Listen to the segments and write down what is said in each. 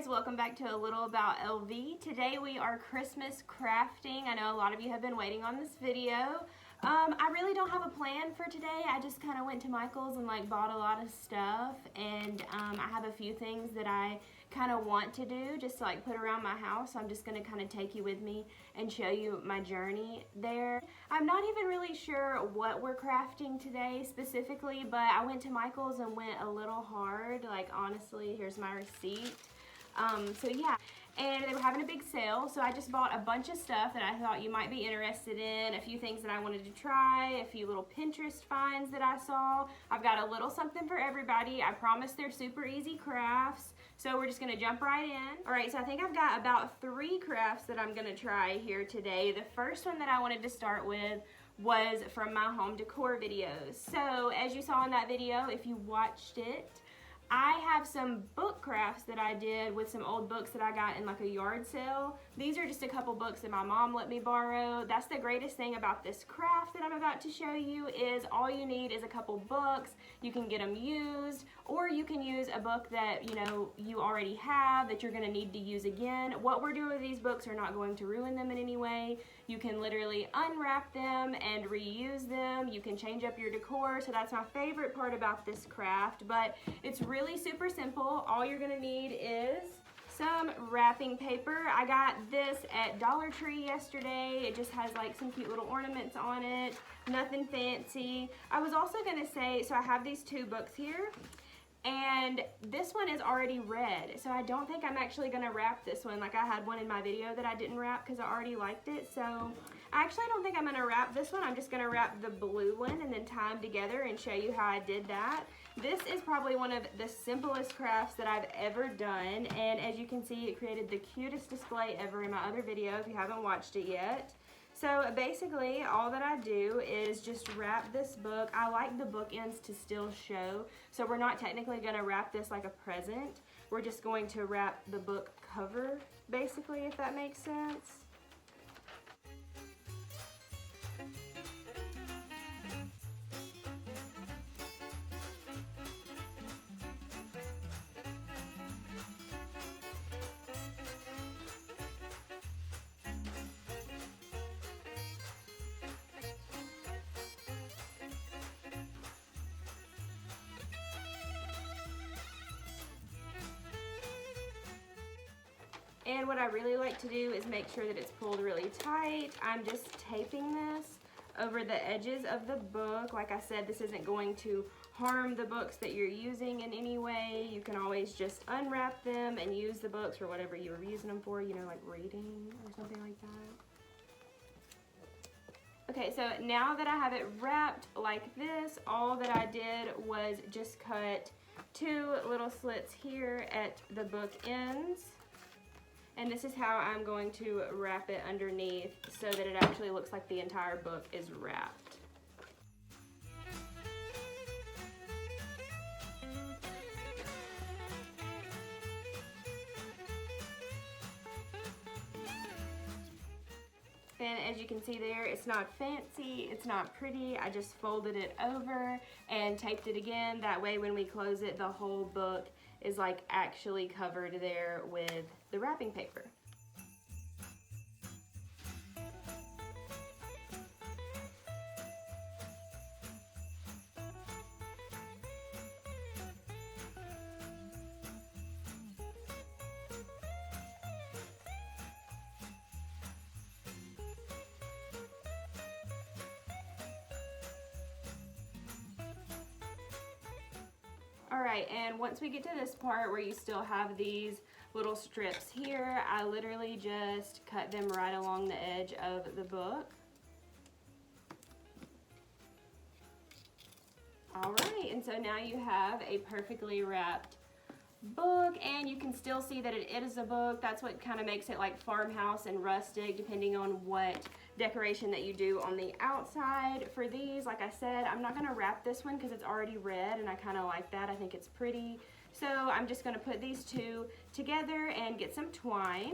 guys, welcome back to A Little About LV. Today we are Christmas crafting. I know a lot of you have been waiting on this video. I really don't have a plan for today. I just kind of went to Michael's and bought a lot of stuff, and I have a few things that I kind of want to do just to put around my house. So I'm just going to kind of take you with me and show you my journey there. I'm not even really sure what we're crafting today specifically, but I went to Michael's and went a little hard. Honestly, here's my receipt. So yeah, and they were having a big sale, so I just bought a bunch of stuff that I thought you might be interested in, a few things that I wanted to try, a few little Pinterest finds that I saw. I've got a little something for everybody. I promise they're super easy crafts, so we're just gonna jump right in. All right, so I think I've got about 3 crafts that I'm gonna try here today. The first one that I wanted to start with was from my home decor videos. So as you saw in that video, if you watched it, I have some book crafts that I did with some old books that I got in a yard sale. These are just a couple books that my mom let me borrow. That's the greatest thing about this craft that I'm about to show you is all you need is a couple books. You can get them used, or you can use a book that you already have that you're going to need to use again. What we're doing with these books are not going to ruin them in any way. You can literally unwrap them and reuse them. You can change up your decor, so that's my favorite part about this craft, but it's really super simple. All you're gonna need is some wrapping paper. I got this at Dollar Tree yesterday. It just has some cute little ornaments on it, nothing fancy. I was also gonna say, so I have these 2 books here, and this one is already red, so I don't think I'm actually gonna wrap this one. I had one in my video that I didn't wrap because I already liked it, so I don't think I'm gonna wrap this one. I'm just gonna wrap the blue one and then tie them together and show you how I did that. This is probably one of the simplest crafts that I've ever done, and as you can see, it created the cutest display ever in my other video if you haven't watched it yet. So basically, all that I do is just wrap this book. I like the bookends to still show, so we're not technically gonna wrap this like a present. We're just going to wrap the book cover, basically, if that makes sense. And what I really like to do is make sure that it's pulled really tight. I'm just taping this over the edges of the book. Like I said, this isn't going to harm the books that you're using in any way. You can always just unwrap them and use the books for whatever you were using them for, like reading or something like that. Okay, so now that I have it wrapped like this, all that I did was just cut 2 little slits here at the book ends. And this is how I'm going to wrap it underneath so that it actually looks like the entire book is wrapped. And as you can see there, it's not fancy, it's not pretty. I just folded it over and taped it again. That way when we close it, the whole book is actually covered there with the wrapping paper. Alright, and once we get to this part where you still have these little strips here, I literally just cut them right along the edge of the book. Alright, and so now you have a perfectly wrapped book, and you can still see that it is a book. That's what kind of makes it farmhouse and rustic, depending on what decoration that you do on the outside. For these, like I said, I'm not going to wrap this one because it's already red, and I kind of like that. I think it's pretty. So I'm just going to put these 2 together and get some twine.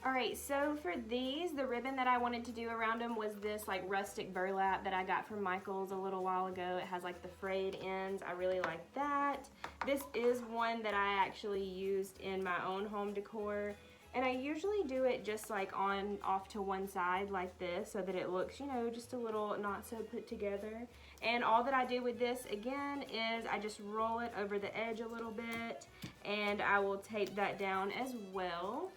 Alright, so for these, the ribbon that I wanted to do around them was this like rustic burlap that I got from Michael's a little while ago. It has like the frayed ends. I really like that. This is one that I actually used in my own home decor. And I usually do it just like on off to one side like this so that it looks, you know, just a little not so put together. And all that I do with this again is I just roll it over the edge a little bit and I will tape that down as well.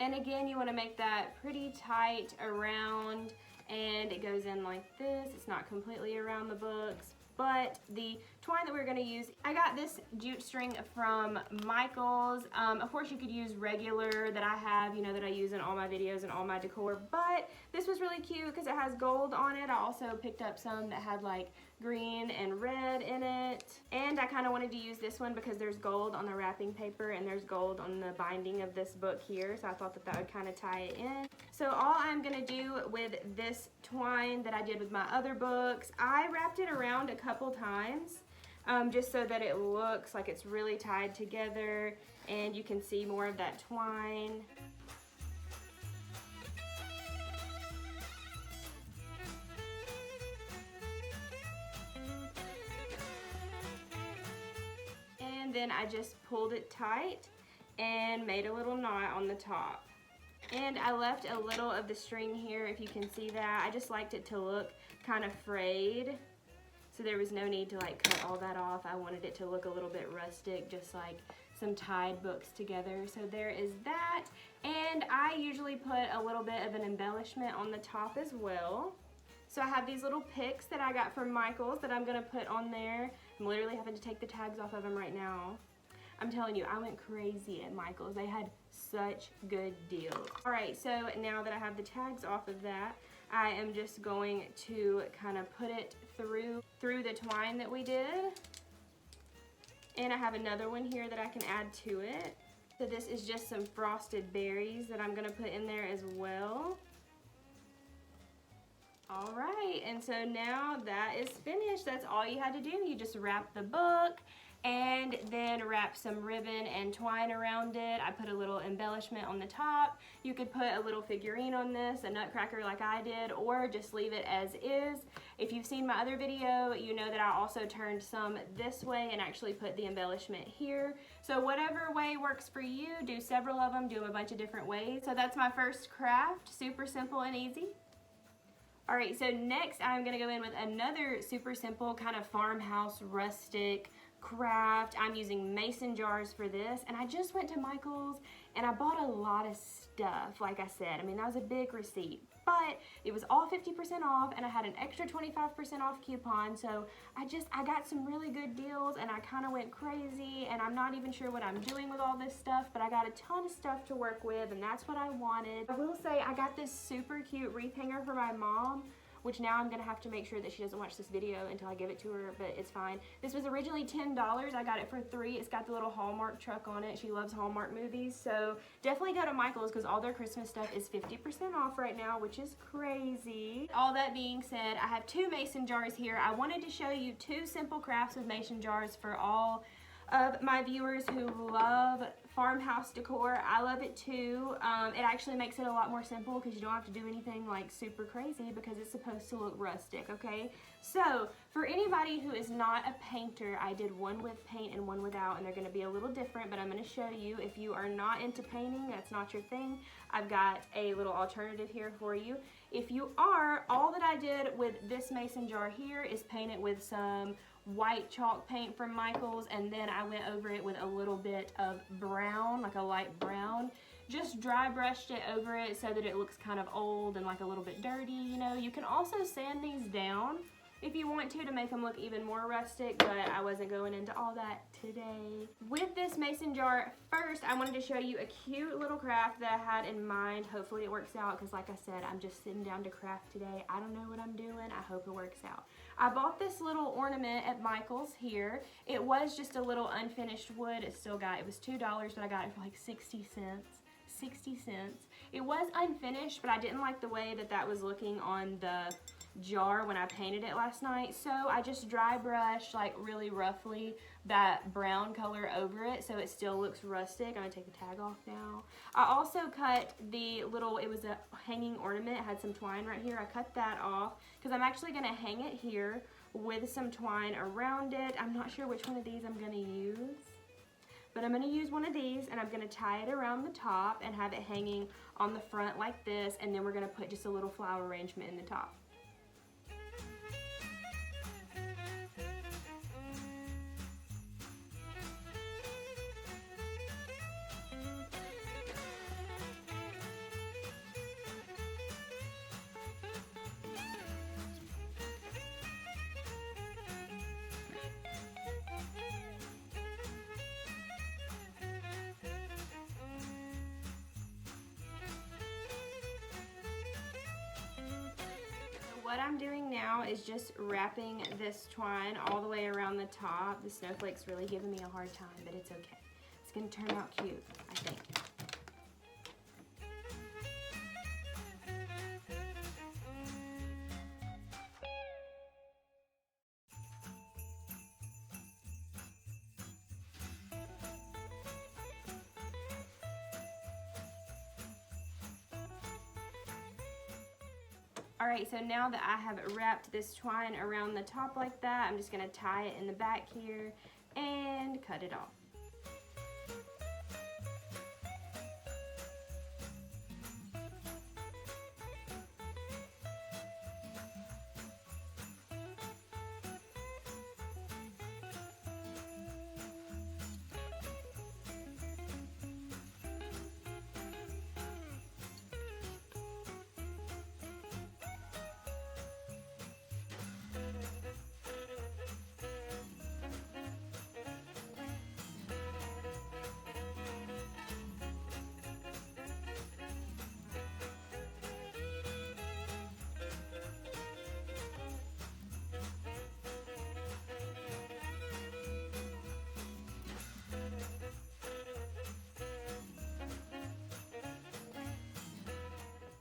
And again, you want to make that pretty tight around, and it goes in like this. It's not completely around the books, but the twine that we're going to use, I got this jute string from Michael's. Of course, you could use regular that I have, you know, that I use in all my videos and all my decor, but this was really cute because it has gold on it. I also picked up some that had like green and red in it, and I kind of wanted to use this one because there's gold on the wrapping paper and there's gold on the binding of this book here, so I thought that that would kind of tie it in. So all I'm going to do with this twine that I did with my other books, I wrapped it around a couple times just so that it looks like it's really tied together and you can see more of that twine. And then I just pulled it tight and made a little knot on the top. And I left a little of the string here, if you can see that. I just liked it to look kind of frayed, so there was no need to like cut all that off. I wanted it to look a little bit rustic, just like some tied books together. So there is that. And I usually put a little bit of an embellishment on the top as well. So I have these little picks that I got from Michael's that I'm gonna put on there. I'm literally having to take the tags off of them right now. I'm telling you, I went crazy at Michael's. They had such good deals. All right, so now that I have the tags off of that, I am just going to kind of put it through the twine that we did. And I have another one here that I can add to it. So this is just some frosted berries that I'm gonna put in there as well. All right, and so now that is finished. That's all you had to do. You just wrap the book and then wrap some ribbon and twine around it. I put a little embellishment on the top. You could put a little figurine on this, a nutcracker like I did, or just leave it as is. If you've seen my other video, you know that I also turned some this way and actually put the embellishment here. So whatever way works for you, do several of them, do them a bunch of different ways. So that's my first craft, super simple and easy. All right, so next I'm gonna go in with another super simple kind of farmhouse rustic craft. I'm using mason jars for this, and I just went to Michael's and I bought a lot of stuff, like I said. I mean, that was a big receipt, but it was all 50% off and I had an extra 25% off coupon, so I got some really good deals and I kind of went crazy, and I'm not even sure what I'm doing with all this stuff, but I got a ton of stuff to work with and that's what I wanted. I will say I got this super cute wreath hanger for my mom, which now I'm gonna have to make sure that she doesn't watch this video until I give it to her, but it's fine. This was originally $10. I got it for $3. It's got the little Hallmark truck on it. She loves Hallmark movies, so definitely go to Michael's because all their Christmas stuff is 50% off right now, which is crazy. All that being said, I have two mason jars here. I wanted to show you two simple crafts with mason jars for all of my viewers who love farmhouse decor. I love it too. It actually makes it a lot more simple because you don't have to do anything like super crazy because it's supposed to look rustic, okay? So for anybody who is not a painter, I did one with paint and one without, and they're gonna be a little different, but I'm gonna show you. If you are not into painting, that's not your thing, I've got a little alternative here for you. If you are, all that I did with this mason jar here is paint it with some white chalk paint from Michael's, and then I went over it with a little bit of brown, like a light brown. Just dry brushed it over it so that it looks kind of old and like a little bit dirty, you know. You can also sand these down if you want to make them look even more rustic, but I wasn't going into all that today. With this mason jar, first I wanted to show you a cute little craft that I had in mind. Hopefully it works out, because like I said, I'm just sitting down to craft today. I don't know what I'm doing. I hope it works out. I bought this little ornament at Michael's here. It was just a little unfinished wood. It was $2, but I got it for like 60 cents. 60 cents. It was unfinished, but I didn't like the way that was looking on the jar when I painted it last night, so I just dry brushed like really roughly that brown color over it so it still looks rustic. I'm gonna take the tag off now. I also cut the little, it was a hanging ornament, it had some twine right here. I cut that off because I'm actually gonna hang it here with some twine around it. I'm not sure which one of these I'm gonna use, but I'm going to use one of these, and I'm going to tie it around the top and have it hanging on the front like this, and then we're going to put just a little flower arrangement in the top. What I'm doing now is just wrapping this twine all the way around the top. The snowflake's really giving me a hard time, but it's okay. It's gonna turn out cute, I think. Alright, so now that I have wrapped this twine around the top like that, I'm just going to tie it in the back here and cut it off.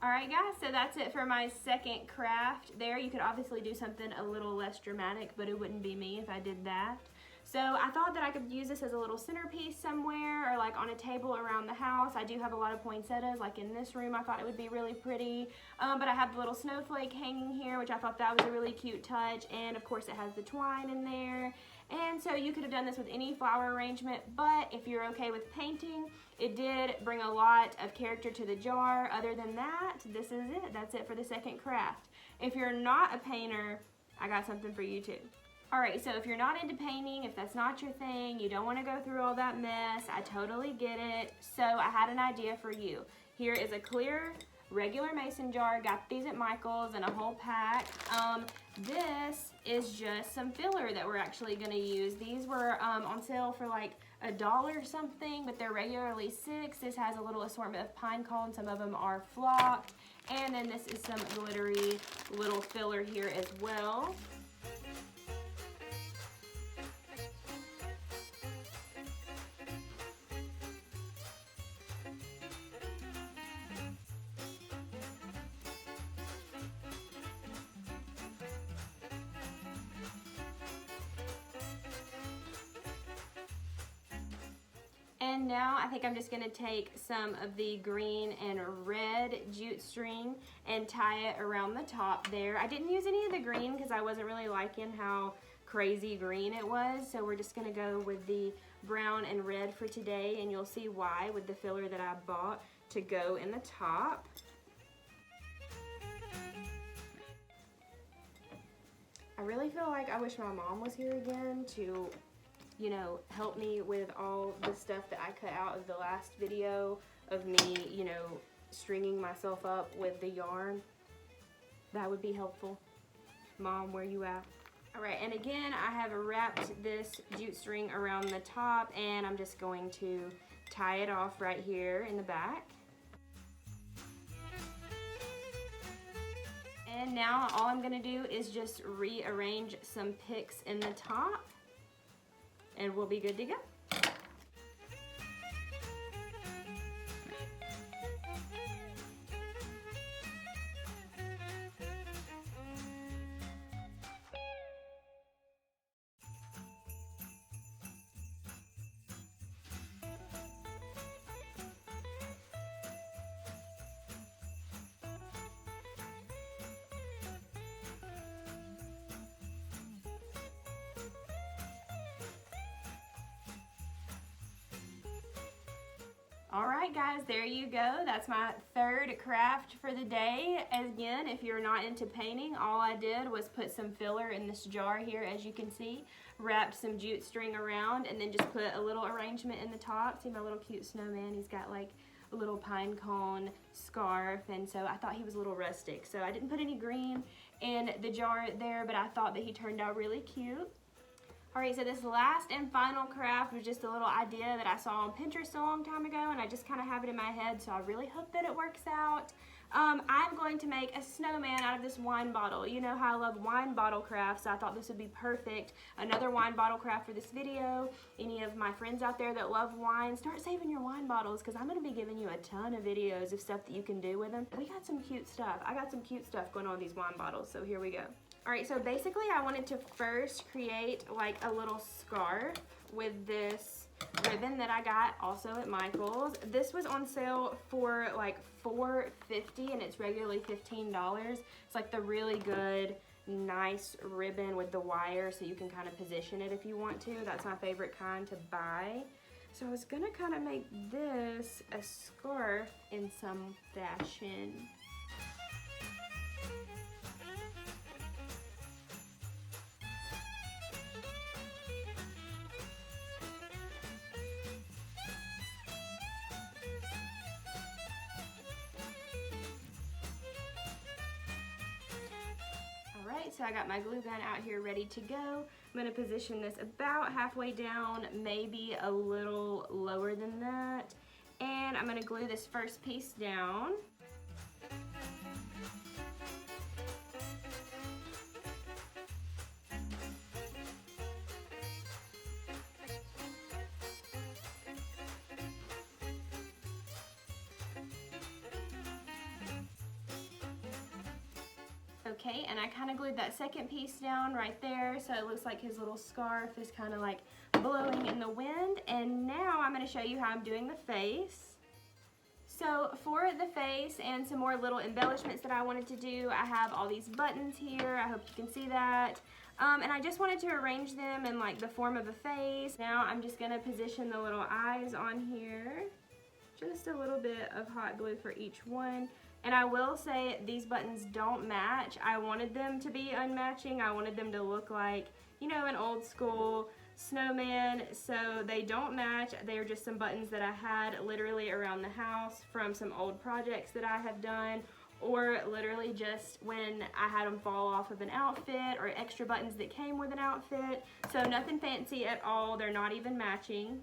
Alright guys, so that's it for my second craft there. You could obviously do something a little less dramatic, but it wouldn't be me if I did that. So I thought that I could use this as a little centerpiece somewhere, or like on a table around the house. I do have a lot of poinsettias, like in this room I thought it would be really pretty. But I have the little snowflake hanging here, which I thought that was a really cute touch. And of course it has the twine in there. And so you could have done this with any flower arrangement, but if you're okay with painting, it did bring a lot of character to the jar. Other than that, this is it. That's it for the second craft. If you're not a painter, I got something for you too. Alright, so if you're not into painting, if that's not your thing, you don't want to go through all that mess, I totally get it. So I had an idea for you. Here is a clear regular mason jar. Got these at Michael's in a whole pack. This is just some filler that we're actually going to use. These were on sale for like $1 something, but they're regularly $6. This has a little assortment of pine cones. Some of them are flocked. And then this is some glittery little filler here as well. And now I think I'm just going to take some of the green and red jute string and tie it around the top there. I didn't use any of the green because I wasn't really liking how crazy green it was. So we're just going to go with the brown and red for today, and you'll see why with the filler that I bought to go in the top. I really feel like I wish my mom was here again to, you know, help me with all the stuff that I cut out of the last video of me, you know, stringing myself up with the yarn. That would be helpful. Mom, where you at? All right, and again, I have wrapped this jute string around the top, and I'm just going to tie it off right here in the back. And now all I'm gonna do is just rearrange some picks in the top, and we'll be good to go. All right, guys, there you go. That's my third craft for the day. Again, if you're not into painting, all I did was put some filler in this jar here, as you can see, wrapped some jute string around, and then just put a little arrangement in the top. See my little cute snowman? He's got like a little pine cone scarf, and so I thought he was a little rustic. So I didn't put any green in the jar there, but I thought that he turned out really cute. Alright, so this last and final craft was just a little idea that I saw on Pinterest a long time ago, and I just kind of have it in my head, so I really hope that it works out. I'm going to make a snowman out of this wine bottle. You know how I love wine bottle crafts, so I thought this would be perfect. Another wine bottle craft for this video. Any of my friends out there that love wine, start saving your wine bottles, because I'm going to be giving you a ton of videos of stuff that you can do with them. We got some cute stuff. I got some cute stuff going on with these wine bottles, so here we go. Alright, so basically I wanted to first create like a little scarf with this ribbon that I got also at Michael's. This was on sale for like $4.50 and it's regularly $15. It's like the really good, nice ribbon with the wire so you can kind of position it if you want to. That's my favorite kind to buy. So I was gonna kind of make this a scarf in some fashion. So I got my glue gun out here ready to go. I'm going to position this about halfway down, maybe a little lower than that. And I'm going to glue this first piece down. Okay, and I kind of glued that second piece down right there, so it looks like his little scarf is kind of like blowing in the wind. And now I'm going to show you how I'm doing the face. So for the face and some more little embellishments that I wanted to do, I have all these buttons here. I hope you can see that. And I just wanted to arrange them in like the form of a face. Now I'm just going to position the little eyes on here. Just a little bit of hot glue for each one. And I will say these buttons don't match. I wanted them to be unmatching. I wanted them to look like, you know, an old school snowman. So they don't match. They're just some buttons that I had literally around the house from some old projects that I have done, or literally just when I had them fall off of an outfit, or extra buttons that came with an outfit. So nothing fancy at all. They're not even matching.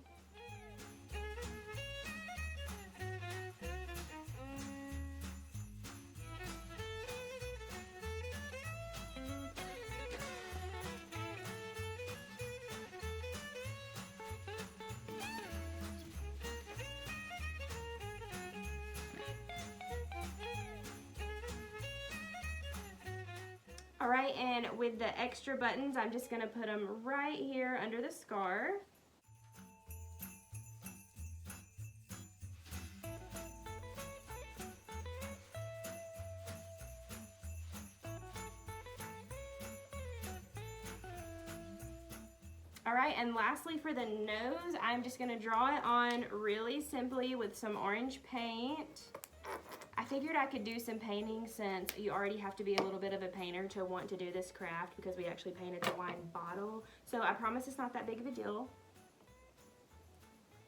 Alright, and with the extra buttons, I'm just going to put them right here under the scarf. Alright, and lastly for the nose, I'm just going to draw it on really simply with some orange paint. I figured I could do some painting since you already have to be a little bit of a painter to want to do this craft, because we actually painted the wine bottle. So I promise it's not that big of a deal.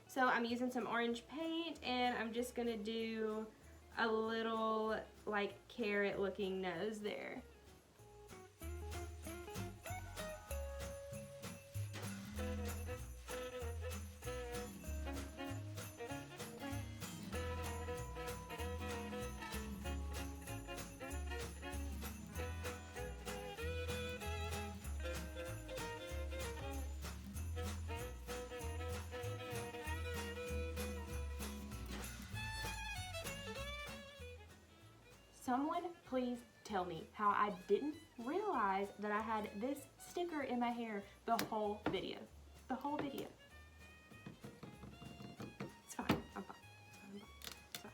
So I'm using some orange paint, and I'm just going to do a little like carrot looking nose there. Someone please tell me how I didn't realize that I had this sticker in my hair the whole video. The whole video. It's fine. I'm fine. It's fine.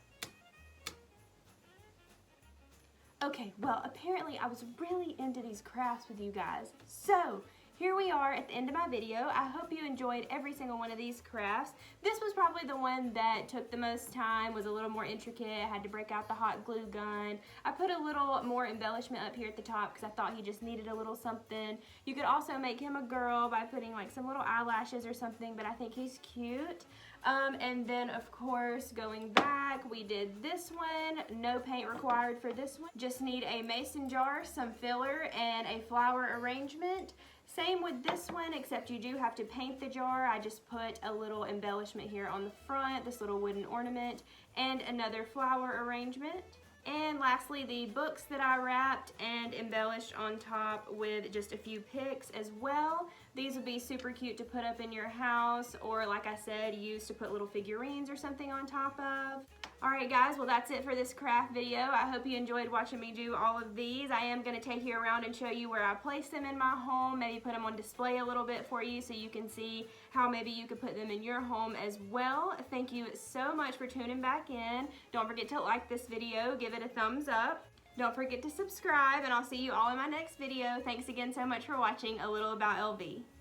Okay, well, apparently I was really into these crafts with you guys. So, here we are at the end of my video. I hope you enjoyed every single one of these crafts. This was probably the one that took the most time, was a little more intricate. I had to break out the hot glue gun. I put a little more embellishment up here at the top because I thought he just needed a little something. You could also make him a girl by putting like some little eyelashes or something, but I think he's cute. And then of course, going back, we did this one. No paint required for this one. Just need a mason jar, some filler, and a flower arrangement. Same with this one, except you do have to paint the jar. I just put a little embellishment here on the front, this little wooden ornament, and another flower arrangement. And lastly, the books that I wrapped and embellished on top with just a few pics as well. These would be super cute to put up in your house, or like I said, use to put little figurines or something on top of. Alright guys, well that's it for this craft video. I hope you enjoyed watching me do all of these. I am going to take you around and show you where I place them in my home, maybe put them on display a little bit for you so you can see how maybe you could put them in your home as well. Thank you so much for tuning back in. Don't forget to like this video, give it a thumbs up. Don't forget to subscribe, and I'll see you all in my next video. Thanks again so much for watching A Little About LV.